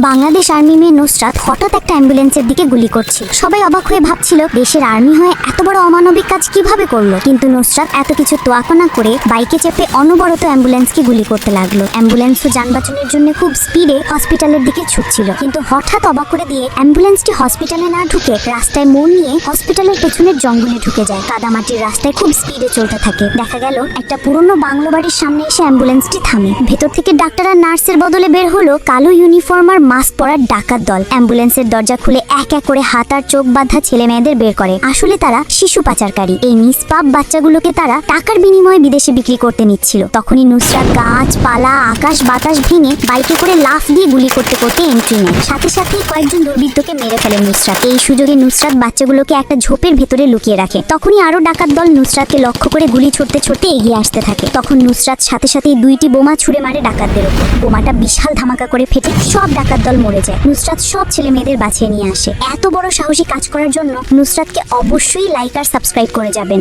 Bangladesh army মেয়ে নুসরাত হঠাৎ একটা অ্যাম্বুলেন্সের দিকে গুলি করছিল। সবাই অবাক হয়ে ভাবছিল দেশের আর্মি হয়ে এত বড় অমানবিক কাজ কিভাবে করলো, কিন্তু নুসরাত এত কিছু তোয়াক্কা না করে বাইকে চেপে অনবরত অ্যাম্বুলেন্সকে গুলি করতে লাগলো। অ্যাম্বুলেন্সও যান বাঁচানোর জন্য খুব স্পিডে হসপিটালের দিকে ছুটছিল, কিন্তু হঠাৎ অবাক করে দিয়ে অ্যাম্বুলেন্সটি হসপিটালে না ঢুকে রাস্তায় মোড় নিয়ে হসপিটালের পেছনের জঙ্গলে ঢুকে যায়। কাদামাটির রাস্তায় খুব স্পিডে চলতে থাকে। দেখা গেল একটা পুরনো বাংলো বাড়ির সামনে এসে অ্যাম্বুলেন্সটি থামে। ভেতর থেকে ডাক্তার আর নার্সের বদলে বের হলো কালো ইউনিফর্ম আর মাস্ক পরার ডাকাত দল। অ্যাম্বুলেন্সের দরজা খুলে এক এক করে হাত আর চোখ বাঁধা ছেলে মেয়েদের বের করে। আসলে তারা শিশু পাচারকারী। এই নিষ্পাপ বাচ্চাগুলোকে তারা টাকার বিনিময়ে বিদেশে বিক্রি করতে নিচ্ছিল। তখনই নুসরাত গাছপালা আকাশ বাতাস ভেঙে বাইকে করে লাফ দিয়ে গুলি করতে করতে এন্ট্রি নেয়। সাথে সাথে কয়েকজন দুর্বৃত্তকে মেরে ফেলে নুসরাত। এই সুযোগে নুসরাত বাচ্চাগুলোকে একটা ঝোপের ভেতরে লুকিয়ে রাখে। তখনই আরো ডাকাত দল নুসরাতকে লক্ষ্য করে গুলি ছুটতে ছুটতে এগিয়ে আসতে থাকে। তখন নুসরাত সাথে সাথে দুইটি বোমা ছুড়ে মারে ডাকাতদের উপর। বোমাটা বিশাল ধামাকা করে ফেটে সব ডাকাত দল মরে যায়। নুসরাত সব ছেলে মেয়েদের বাঁচিয়ে নিয়ে আসে। এত বড় সাহসী কাজ করার জন্য নুসরাতকে অবশ্যই লাইক আর সাবস্ক্রাইব করে যাবেন।